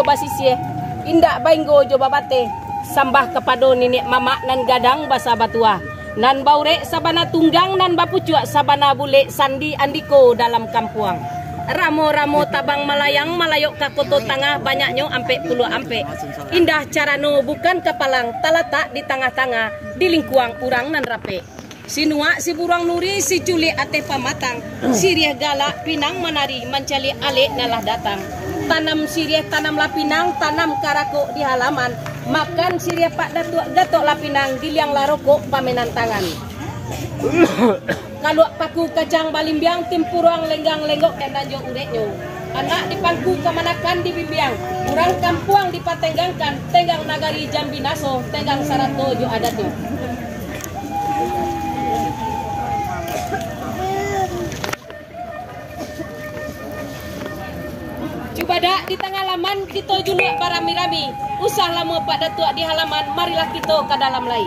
basisye indak bainggo jo babate sambah kepada nenek mama nan gadang basa batua nan baure sabana tunggang nan bapucuk sabana bule sandi andiko dalam kampuang. Ramo-ramo tabang malayang malayok ka koto tangah banyaknya ampe puluh ampe. Indah carano bukan kepalang talatak di tengah-tengah di lingkuang urang nan rape. Sinua si burang nuri si culi ate pamatang. Siriah galak pinang menari mencali alik nalah datang. Tanam siriah tanamlah pinang tanam karako di halaman. Makan siriah pak datuk lah pinang di liang laroko pamenan tangan. Kalau paku kacang balimbiang timpuruang lenggang lenggok dan danjong ureknya. Anak dipangku kemanakan di bibiang. Urang kampuang dipatenggangkan. Tenggang nagari Jambinaso. Tenggang sarato jo adatnya. Coba dak di tengah halaman kita juluk barami-rami. Usah lama pak datuk di halaman. Marilah kita ke dalam lai.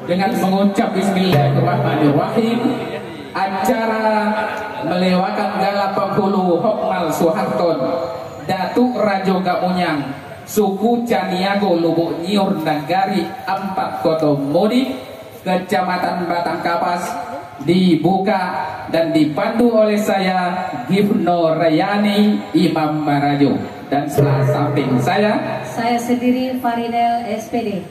Dengan mengucap Bismillahirrahmanirrahim, acara melewakan gala penghulu Hokmal Soeharton Datuk Rajo Gamunyang suku Caniago Lubuk Nyiur Nagari 4 Koto Mudi Kecamatan Batang Kapas dibuka dan dipandu oleh saya Gifno Rayani Imam Marajo, dan sebelah samping saya sendiri Faridel SPD.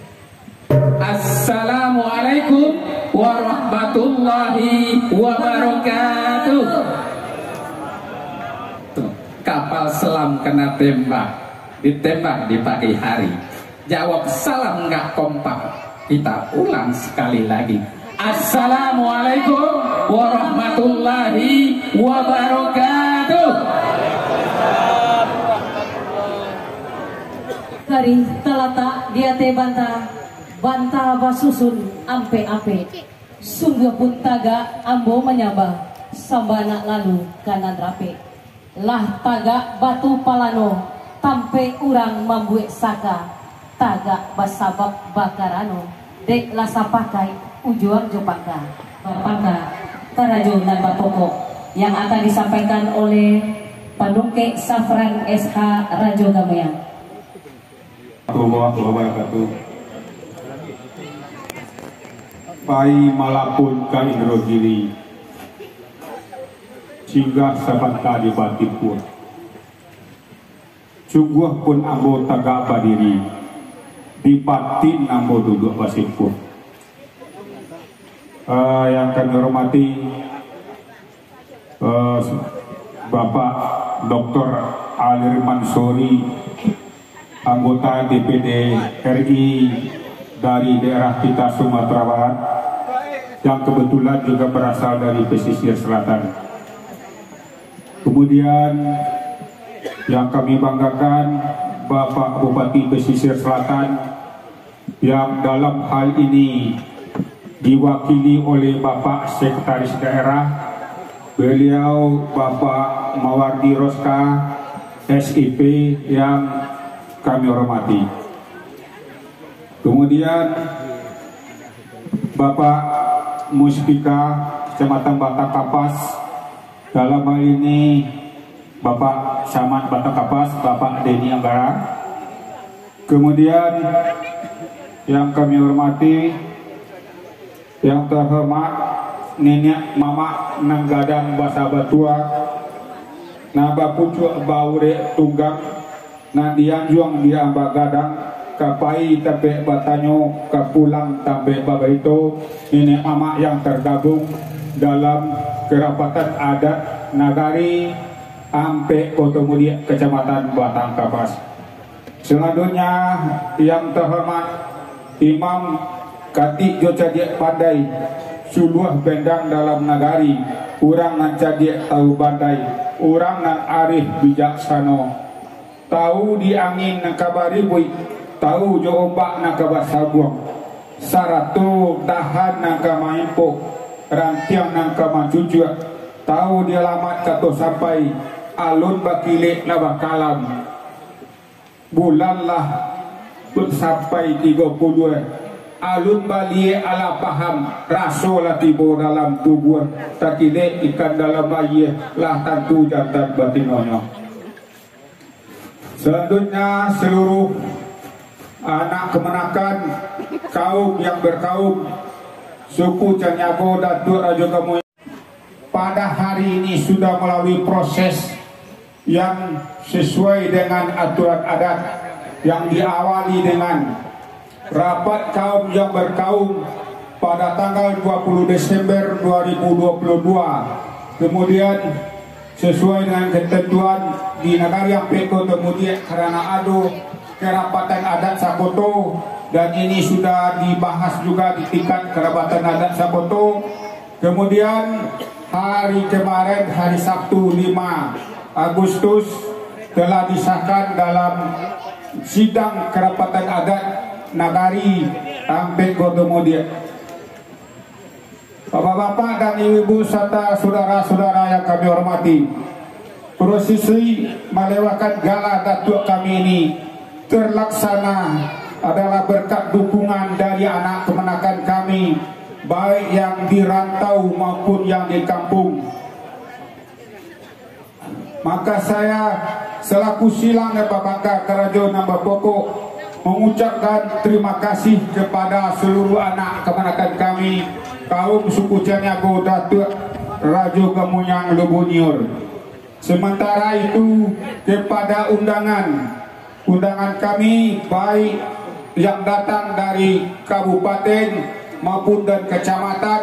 Assalamualaikum warahmatullahi wabarakatuh. Kapal selam kena tembak, ditembak di pagi hari. Jawab salam nggak kompak. Kita ulang sekali lagi. Assalamualaikum warahmatullahi wabarakatuh. Kari telata dia te banta basusun ampe sungguh pun taga ambo menyambah sambana lalu kanan rape lah taga batu palano tampe urang mambuek saka taga basabab bakarano dek lasa pakai ujuang jopaka bapaka tarajo dan bapokok yang akan disampaikan oleh Padungke Safran SH Rajo Gamayang. Warahmatullahi wabarakatuh. Pai malapun ka Indragiri singgah sabanta di Batipur sungguh pun ambo taga badiri di batin ambo duduk Basipur. Yang kami hormati Bapak Dr. Alir Mansori, anggota DPD RI dari daerah kita Sumatera Barat, yang kebetulan juga berasal dari pesisir selatan. Kemudian yang kami banggakan Bapak Bupati Pesisir Selatan yang dalam hal ini diwakili oleh Bapak Sekretaris Daerah, beliau Bapak Mawardi Roska SIP yang kami hormati. Kemudian Bapak Muspika Kecamatan Batak Kapas, dalam hal ini Bapak Camat Batak Kapas, Bapak Denny Anggara. Kemudian yang kami hormati, yang terhormat Nenek Mama Nanggadang Basa Batua, Naba Pucuk Baure Tunggak, Nadian Juang dia Gadang, Kapai Tape Batanyo, Kapulang Tape Babaito, Nenek Mama yang tergabung dalam kerapatan adat Nagari Ampe Kotomudi Kecamatan Batang Kapas. Selanjutnya yang terhormat Imam Kati Jocadiek Pandai, suluh bendang dalam nagari, urang nan cadiek tahu bandai, urang nan arif bijaksano, tahu di angin nak kabaribui, tahu jo ombak nak kabasabuang, saratu tahan nak kamaimpo, rantiang nak kamacucua, tahu dia lamat kato sampai alun bakile nabakalam, bulanlah sampai 32. Alun balie ala paham rasola tibo dalam tubuh takile ikan dalam bayi lah tentu jantan batinonya. Selanjutnya seluruh anak kemenakan kaum yang berkaum suku Canyago Datuk Rajo Gamoy pada hari ini sudah melalui proses yang sesuai dengan aturan adat yang diawali dengan rapat kaum yang berkaum pada tanggal 20 Desember 2022. Kemudian sesuai dengan ketentuan di Nagari Ampeko, kemudian karena adu kerapatan adat Sakoto, dan ini sudah dibahas juga di tingkat kerapatan adat Sakoto. Kemudian hari kemarin, hari Sabtu 5 Agustus telah disahkan dalam sidang kerapatan adat Nagari Ampeko kemudian. Bapak-bapak dan ibu-ibu serta saudara-saudara yang kami hormati, prosesi melewatkan gala datuk kami ini terlaksana adalah berkat dukungan dari anak kemenakan kami, baik yang di rantau maupun yang di kampung. Maka saya selaku silang Bapak Kerajaan Nambah Pokok mengucapkan terima kasih kepada seluruh anak kemenakan kami, kaum suku Canyago Datuk Rajo Gamunyang Lubuniur. Sementara itu kepada undangan kami baik yang datang dari kabupaten maupun dan kecamatan,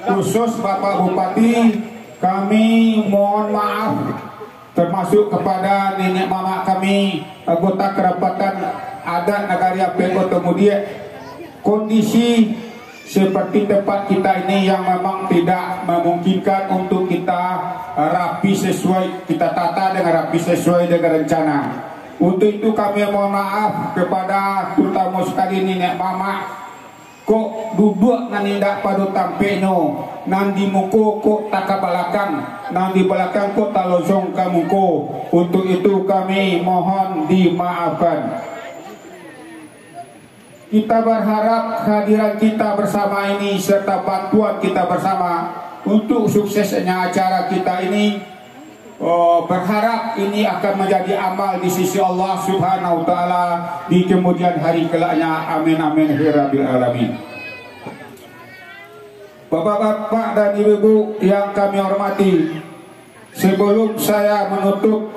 khusus Bapak Bupati, kami mohon maaf, termasuk kepada nenek mama kami, anggota kerapatan adat Nagari Ampe Kotomudia. Kondisi seperti tempat kita ini yang memang tidak memungkinkan untuk kita rapi sesuai, kita tata dengan rapi sesuai dengan rencana. Untuk itu kami mohon maaf kepada terutama sekali nenek mama, kok duduk nanindak pada tampeno, nandi muko kok tak belakang, nandi belakang kok talozong ke muko. Untuk itu kami mohon dimaafkan. Kita berharap kehadiran kita bersama ini serta bantuan kita bersama untuk suksesnya acara kita ini, berharap ini akan menjadi amal di sisi Allah Subhanahu wa Ta'ala di kemudian hari kelaknya. Amin amin ya rabbil alamin. Bapak-bapak dan ibu-ibu yang kami hormati, sebelum saya menutup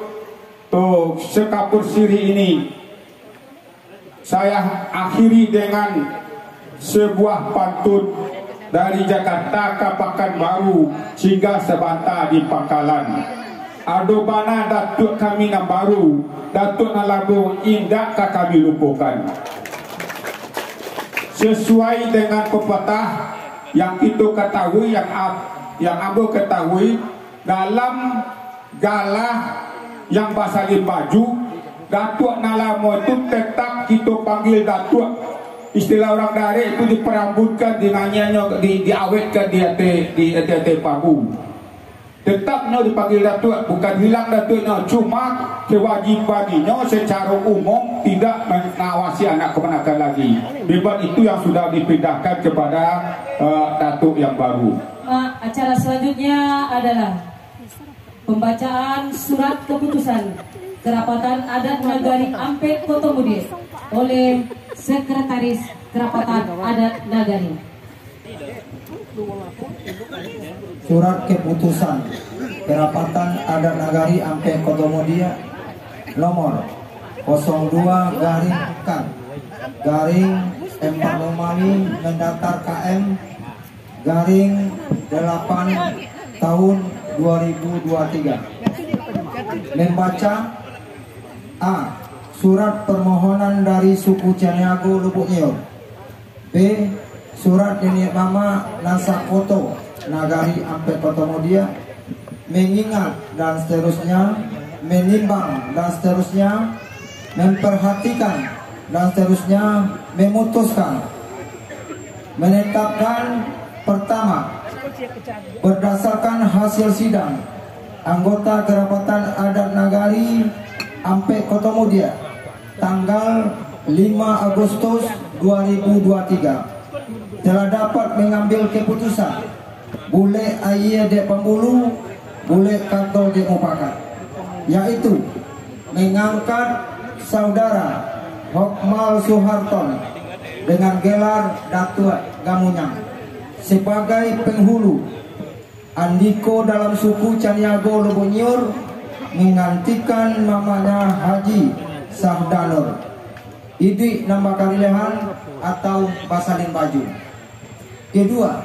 sekapur siri ini, saya akhiri dengan sebuah pantun dari Jakarta ke Pekanbaru hingga Sebanta di Pangkalan. Adobana datuk kami nam baru, datuk nalabu indah kami lupakan. Sesuai dengan pepatah yang itu ketahui, yang Abu ketahui, dalam galah yang basalin baju, datuk nalamo itu tetap kita panggil datuk. Istilah orang dari itu diperambutkan, diawetkan di pagu. Tetapnya dipanggil datuk, bukan hilang datuknya, cuma kewajibannya secara umum tidak mengawasi anak keponakan lagi. Beban itu yang sudah dipindahkan kepada datuk yang baru. Acara selanjutnya adalah pembacaan surat keputusan Kerapatan Adat Nagari Ampe Kotomudia oleh Sekretaris Kerapatan Adat Nagari. Surat keputusan Kerapatan Adat Nagari Ampe Kotomudia nomor 02-K-Empalomani Mendaftar KM _8 tahun 2023. Membaca: A. Surat permohonan dari suku Caniago Lubuk Nyiur. B. Surat nenek mama Nasakoto Nagari Ampe Kotomudia mengingat dan seterusnya, menimbang dan seterusnya, memperhatikan dan seterusnya, memutuskan, menetapkan. Pertama, berdasarkan hasil sidang anggota Kerapatan Adat Nagari Ampe Kotomudia tanggal 5 Agustus 2023 telah dapat mengambil keputusan bule aye dek pembulu, bule kantor dek mupakat, yaitu mengangkat saudara Hokmal Suharton dengan gelar Datuk Gamunyang sebagai penghulu, Andiko dalam suku Caniago Lubuk Nyiur menggantikan mamanya Haji Sahdanur, Idik nama Karilehan atau Basalin Baju. Kedua,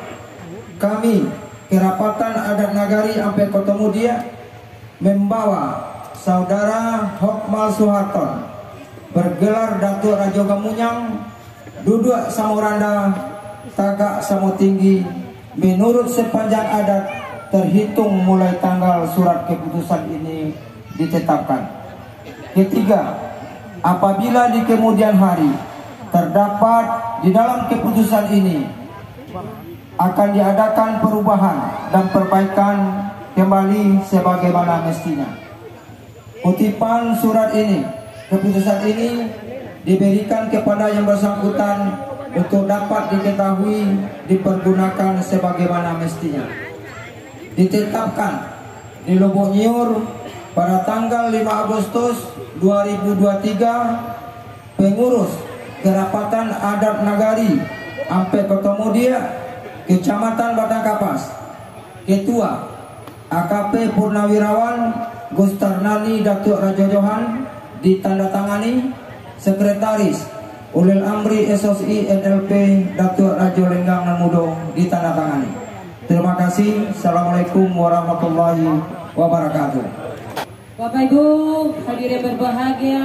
kami Kerapatan Adat Nagari Ampe Kotomudia membawa saudara Hokmal Suharton bergelar Datuk Rajo Gamunyang duduk Samoranda Tagak Samo Tinggi menurut sepanjang adat terhitung mulai tanggal surat keputusan ini ditetapkan. Ketiga, apabila di kemudian hari terdapat di dalam keputusan ini akan diadakan perubahan dan perbaikan kembali sebagaimana mestinya. Kutipan surat ini, keputusan ini diberikan kepada yang bersangkutan untuk dapat diketahui dipergunakan sebagaimana mestinya. Ditetapkan di Lubuk Nyiur pada tanggal 5 Agustus 2023, pengurus Kerapatan Adat Nagari Ampe Kotomudia Kecamatan Batang Kapas, Ketua AKP Purnawirawan Gustarnani Datuk Raja Johan ditandatangani, Sekretaris Ulil Amri SOSI NLP Datuk Rajo Lenggang Namudo ditandatangani. Terima kasih. Assalamualaikum warahmatullahi wabarakatuh. Bapak Ibu hadirin berbahagia,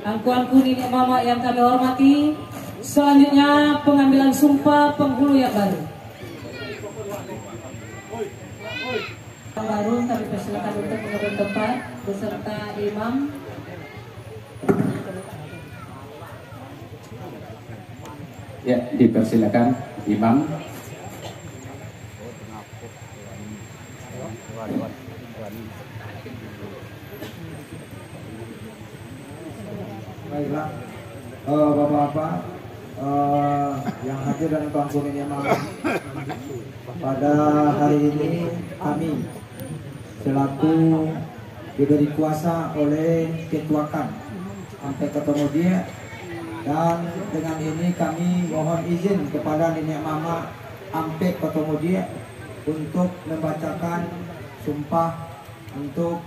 angku-angku nenek mama yang kami hormati. Selanjutnya pengambilan sumpah penghulu yang baru. Yang baru kami persilakan untuk mengambil tempat beserta imam. Ya, dipersilakan imam. Baiklah, bapak-bapak yang hadir dan tuan-tuan yang malam, pada hari ini kami selaku diberi kuasa oleh Ketua KAN sampai ketemu dia, dan dengan ini kami mohon izin kepada nenek mama sampai ketemu dia untuk membacakan sumpah untuk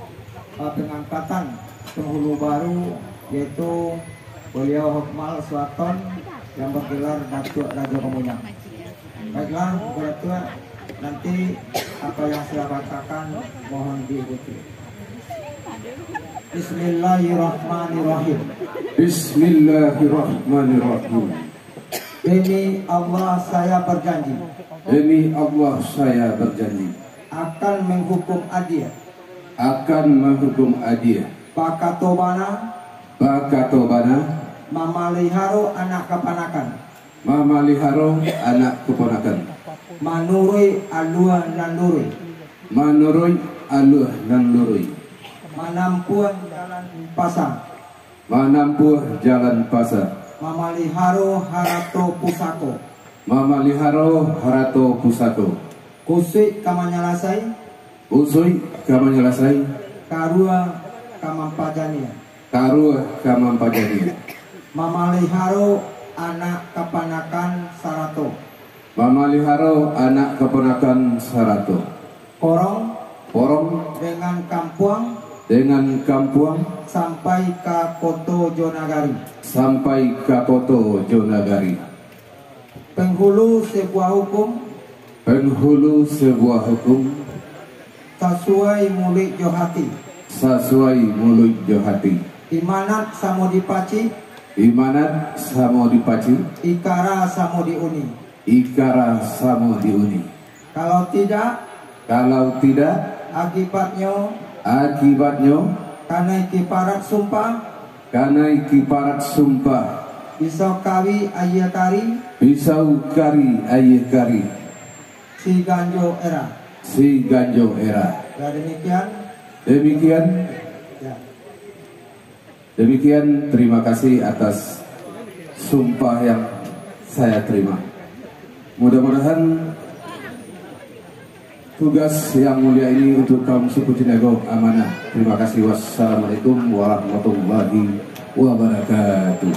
pengangkatan penghulu baru, yaitu beliau Hokmal Swaton yang bergelar Datuk Rajo Kemunyang. Baiklah, Ketua, nanti apa yang saya bacakan mohon diikuti. Bismillahirrahmanirrahim. Bismillahirrahmanirrahim. Demi Allah saya berjanji. Demi Allah saya berjanji Akan menghukum adil. akan menghukum adil. Pakatobana Bakatobana mamaliharo anak kepanakan. mamaliharo anak keponakan. Manurui alua nandurui. Manurui aluh dan lurui. Manampuan jalan pasang. Manampuh jalan pasar. Mamaliharo harato pusako. Mamaliharo harato pusako. Kusik kamanyalasai. Usui kamanyalasai. Karua kamampajania. Karuh kamampajani. Mamaliharo anak kepanakan sarato. Mamaliharo anak keponakan sarato. Korong Porong dengan kampuang sampai ke Koto Jonagari. sampai ke Koto Jonagari. Penghulu sebuah hukum Penghulu sebuah hukum sesuai mulik johati. sesuai mulut johati. Imanat samo dipaci, Imanat samo dipaci, ikara samo diuni. ikara samo diuni. Kalau tidak, akibatnya karena kiparat sumpah karena kiparat sumpah bisa kawi ayatari pisau kari ayah kari si ganjo era. si ganjo era. Ya demikian. Demikian, terima kasih atas sumpah yang saya terima. Mudah-mudahan tugas yang mulia ini untuk kaum suku Cinego amanah. Terima kasih. Wassalamualaikum warahmatullahi wabarakatuh.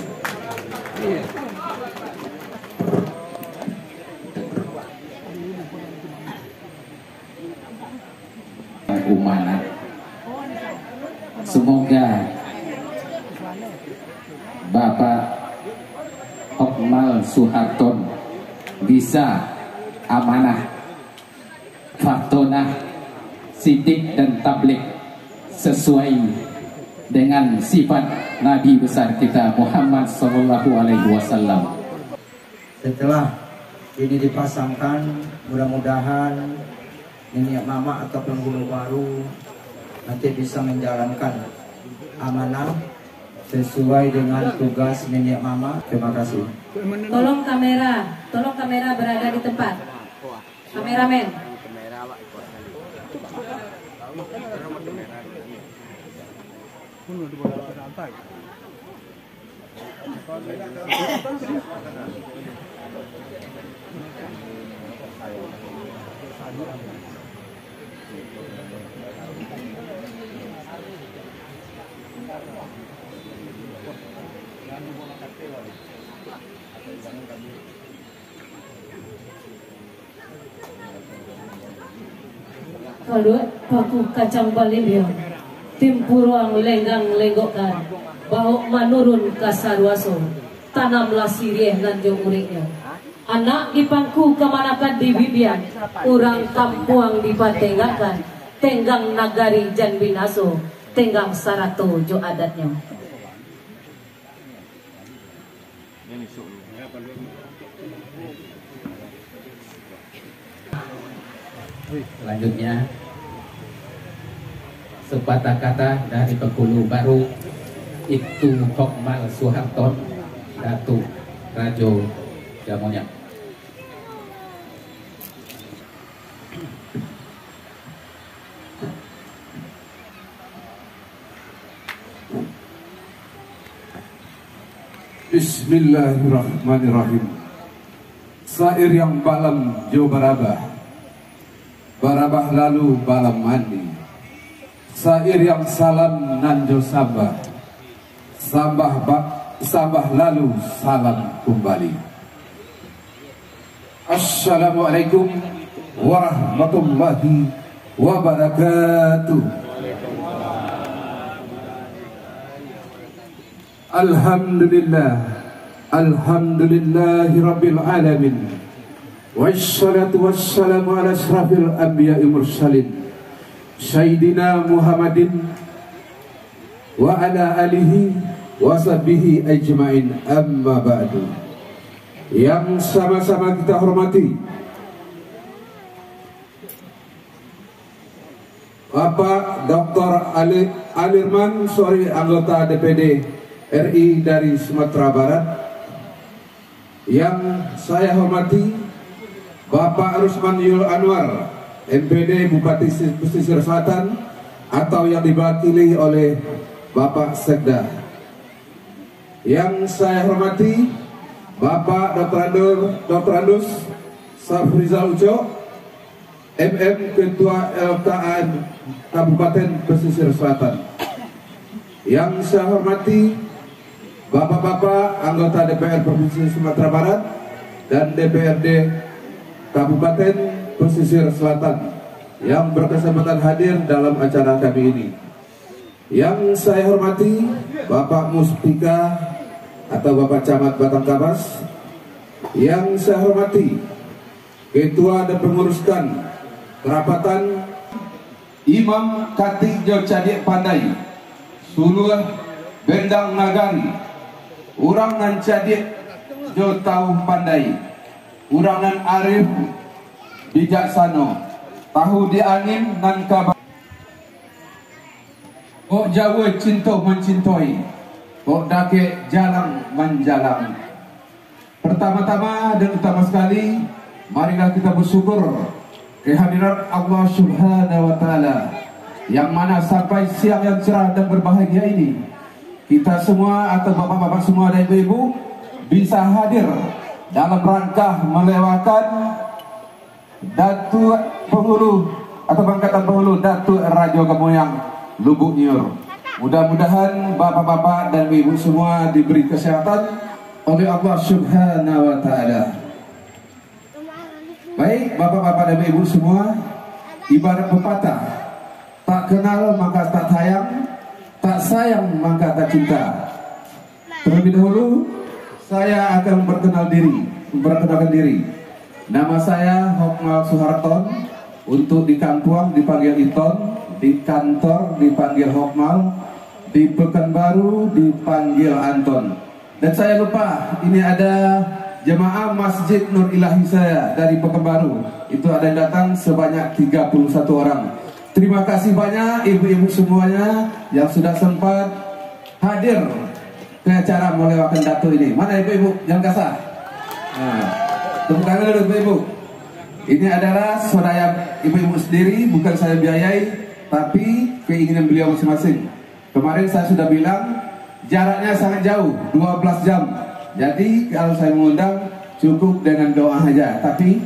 Umana. Semoga Bapak Hokmal Suharton bisa amanah, faktonah, sidik dan tablik sesuai dengan sifat Nabi besar kita Muhammad SAW. Setelah ini dipasangkan, mudah-mudahan nenek mama atau penghulu baru nanti bisa menjalankan amanah sesuai dengan tugas nenek mama. Terima kasih. Tolong kamera berada di tempat. Kameramen. Kalau paku kacang balibio, tim puruang lenggang lenggokkan, bau manurun kasarwaso, tanamlah sirih lan jo uriknya. Anak dipangku kemanakan di bibian, urang kampuang dipatenggakan, tenggang nagari jan binaso, tenggang sarato jo adatnya. Selanjutnya sepatah kata dari Bengkulu Baru, itu Hokmal Suharton Datuk Rajo Gamonyak. Bismillahirrahmanirrahim. Sair yang balam jo barabah, barabah lalu balam mandi. Sair yang salam nanjo sambah, sambah lalu salam kembali. Assalamualaikum warahmatullahi wabarakatuh. Alhamdulillah, alhamdulillahi rabbil alamin. Wassalatu wassalamu ala asrafil anbiya'i mursalin Sayyidina Muhammadin wa ala alihi wa sahbihi ajma'in, amma ba'du. Yang sama-sama kita hormati Bapak Dr. Alirman, anggota DPD RI dari Sumatera Barat. Yang saya hormati Bapak Rusman Yul Anwar, MPD Bupati Pesisir Selatan, atau yang diwakili oleh Bapak Sekda. Yang saya hormati Bapak Dr. Andus Safrizal Uco, MM Ketua LKAN Kabupaten Pesisir Selatan. Yang saya hormati Bapak-bapak anggota DPR Provinsi Sumatera Barat dan DPRD Kabupaten Pesisir Selatan yang berkesempatan hadir dalam acara kami ini. Yang saya hormati Bapak Muspika atau Bapak Camat Batang Kabas. Yang saya hormati Ketua dan Penguruskan Kerapatan Imam Kati Jo Cadik Pandai Suluh Bendang Nagari, urang nan cadik jo tahu pandai, urang nan arif bijaksano, tahu di angin nan kabar. Kok Jawa cinta mencintoi, kok dake jalan menjalang. Pertama-tama dan utama sekali, marilah kita bersyukur kehadiran Allah Subhanahu wa Ta'ala, yang mana sampai siang yang cerah dan berbahagia ini kita semua atau bapak-bapak semua dan ibu-ibu bisa hadir dalam rangka melewatkan Datuk Penghulu atau Bangkatan Penghulu Datuk Rajo Gamonyak Lubuk Nyur. Mudah-mudahan bapak-bapak dan ibu semua diberi kesehatan oleh Allah Subhanahu wa Ta'ala. Baik bapak-bapak dan ibu semua, ibarat pepatah, tak kenal maka tak sayang, tak sayang maka tak cinta. Terlebih dahulu saya akan memperkenalkan diri. Nama saya Hokmal Suharton. Untuk di kampung dipanggil Iton, di kantor dipanggil Hokmal, di Pekanbaru dipanggil Anton. Dan saya lupa, ini ada jemaah Masjid Nur Ilahi saya dari Pekanbaru. Itu ada yang datang sebanyak 31 orang. Terima kasih banyak ibu-ibu semuanya yang sudah sempat hadir ke acara melewatkan Datuk ini. Mana ibu-ibu? Jangan kasar. Nah, tepuk tangan dulu ibu-ibu. Ini adalah saudara ibu-ibu sendiri, bukan saya biayai, tapi keinginan beliau masing-masing. Kemarin saya sudah bilang jaraknya sangat jauh, 12 jam. Jadi kalau saya mengundang cukup dengan doa saja, tapi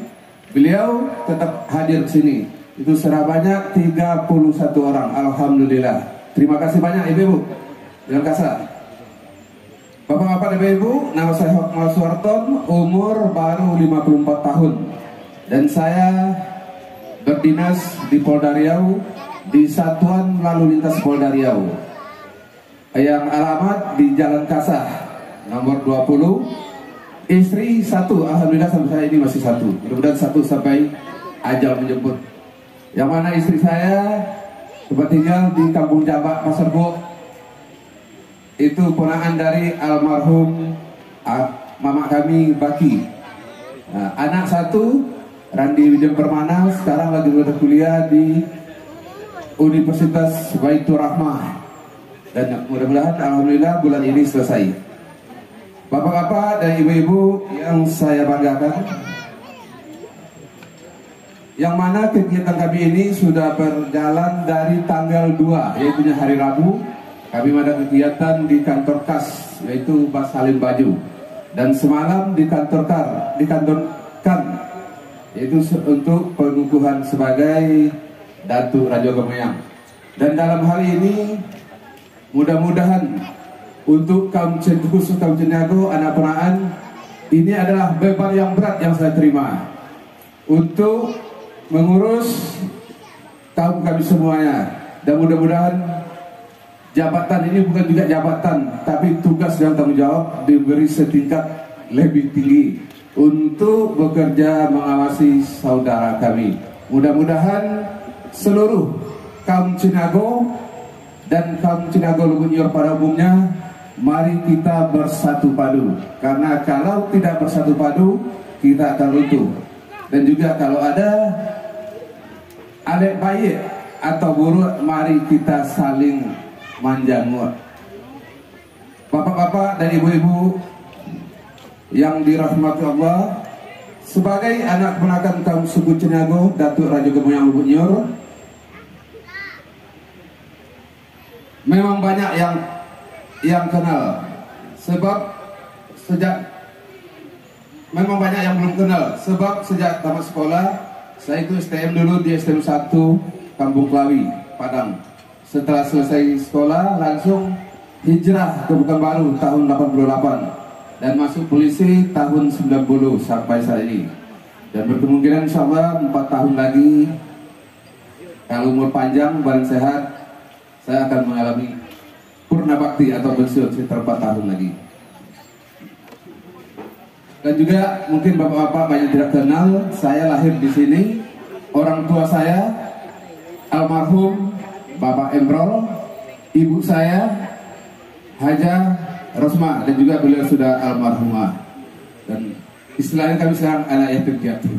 beliau tetap hadir ke sini. Itu banyak 31 orang. Alhamdulillah. Terima kasih banyak ibu-ibu. Jangan kasar. Bapak-bapak dan ibu, nama saya Hokmal Suharton, umur baru 54 tahun. Dan saya berdinas di Polda Riau, di Satuan Lalu Lintas Polda Riau, yang alamat di Jalan Kasah, nomor 20, istri 1, alhamdulillah sampai saya ini masih 1, mudah-mudahan 1 sampai ajal menjemput. Yang mana istri saya tempat tinggal di Kampung Jabak, Pasar Bo, itu ponakan dari almarhum mama kami Baki. Nah, anak 1 Randi Widya Permana sekarang lagi kuliah di Universitas Baitur Rahmah, dan mudah-mudahan alhamdulillah bulan ini selesai. Bapak-bapak dan ibu-ibu yang saya banggakan, yang mana kegiatan kami ini sudah berjalan dari tanggal 2, yaitu hari Rabu. Kami ada kegiatan di kantor KAS, yaitu Bas Halim Baju, dan semalam di kantor KAN, yaitu untuk pengukuhan sebagai Datu Rajo Gemayang. Dan dalam hal ini mudah-mudahan untuk khusus kaum Ceniago, anak penaan, ini adalah beban yang berat yang saya terima untuk mengurus kaum kami semuanya. Dan mudah-mudahan jabatan ini bukan juga jabatan, tapi tugas dan tanggung jawab diberi setingkat lebih tinggi untuk bekerja mengawasi saudara kami. Mudah-mudahan seluruh kaum Ceniago dan kaum Ceniago Lubuk Nyor pada umumnya, mari kita bersatu padu, karena kalau tidak bersatu padu kita akan runtuh. Dan juga kalau ada adik baik atau buruk, mari kita saling manjanguk. Bapak-bapak dan ibu-ibu yang dirahmati Allah, sebagai anak keponakan kaum suku Ceniago, Datuk Rajo Gemayang Lubuk Nyor, memang banyak yang kenal, sebab memang banyak yang belum kenal, sebab sejak tamat sekolah saya itu STM dulu di STM 1 Kampung Klawi, Padang. Setelah selesai sekolah langsung hijrah ke Pekanbaru tahun 88 dan masuk polisi tahun 90 sampai saat ini. Dan berkemungkinan insyaallah 4 tahun lagi, kalau umur panjang, badan sehat, saya akan mengalami purna bakti atau pensiun sekitar 4 tahun lagi. Dan juga mungkin bapak-bapak banyak tidak kenal, saya lahir di sini. Orang tua saya almarhum Bapak Emrol, ibu saya Haja Rosma, dan juga beliau sudah almarhumah. Dan istilahnya kami sekarang anak yatim piatu.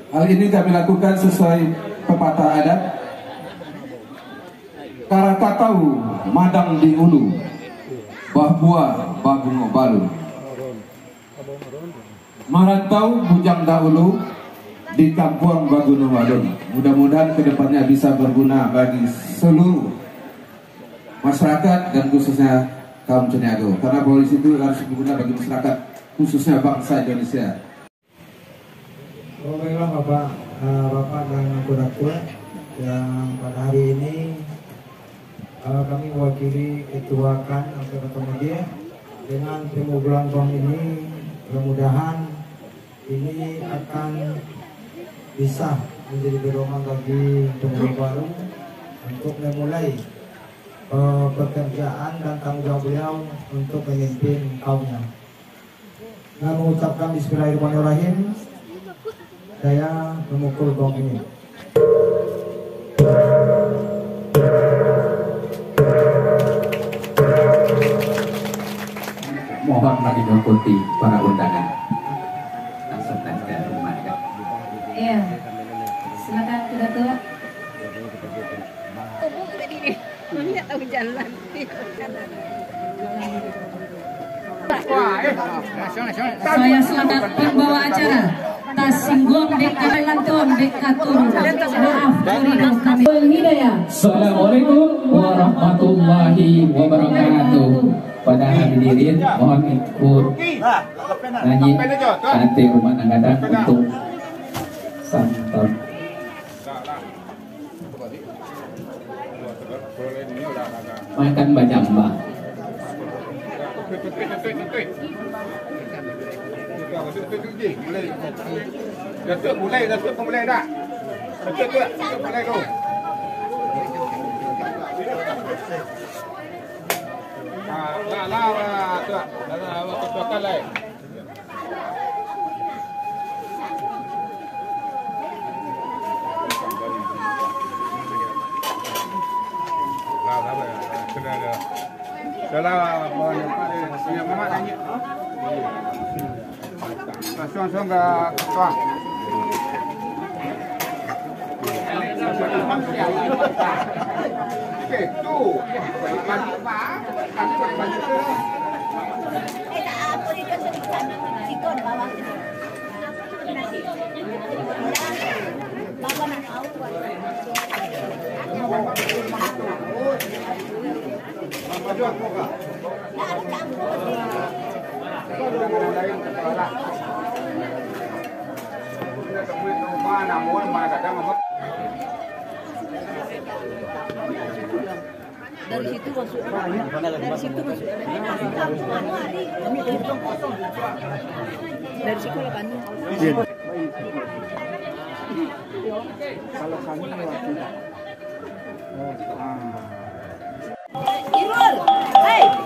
Hal ini kami lakukan sesuai pepatah adat, Karakatau madang di ulu, bah buah babungo balu. Marantau bujang dahulu di kampung Baguno Walun. Mudah-mudahan kedepannya bisa berguna bagi seluruh masyarakat dan khususnya kaum Ceniago, karena polisi itu harus berguna bagi masyarakat, khususnya bangsa Indonesia. Baiklah Bapak dan Kuratua, yang pada hari ini kami mewakili Ketua KAN Angkatan Muda dengan pemubulan POM ini, mudah-mudahan ini akan bisa menjadi dorongan bagi pengurus baru untuk memulai pekerjaan dan tanggung jawab beliau untuk memimpin kaumnya. Dengan mengucapkan Bismillahirrahmanirrahim, saya memukul gong ini. Mohon diikuti para undangan. Langsung saja rumah. Iya, silakan Ketua. Tidak tahu jalan. Saya selamat pembawa acara. Tasinggong dekat lanton dekat turun. Maaf kurido kami. Hidayah. Assalamualaikum warahmatullahi wabarakatuh. Pada hadirin mohon ikut nyanyi nanti rumah Nanggadang untuk santap. Makan bajamba. Datuk mulai dah. Datuk mulai tu. Dari situ masuk. Dari situ masuk. Dari sekolah Bandung. Kalau kami Irul, hey.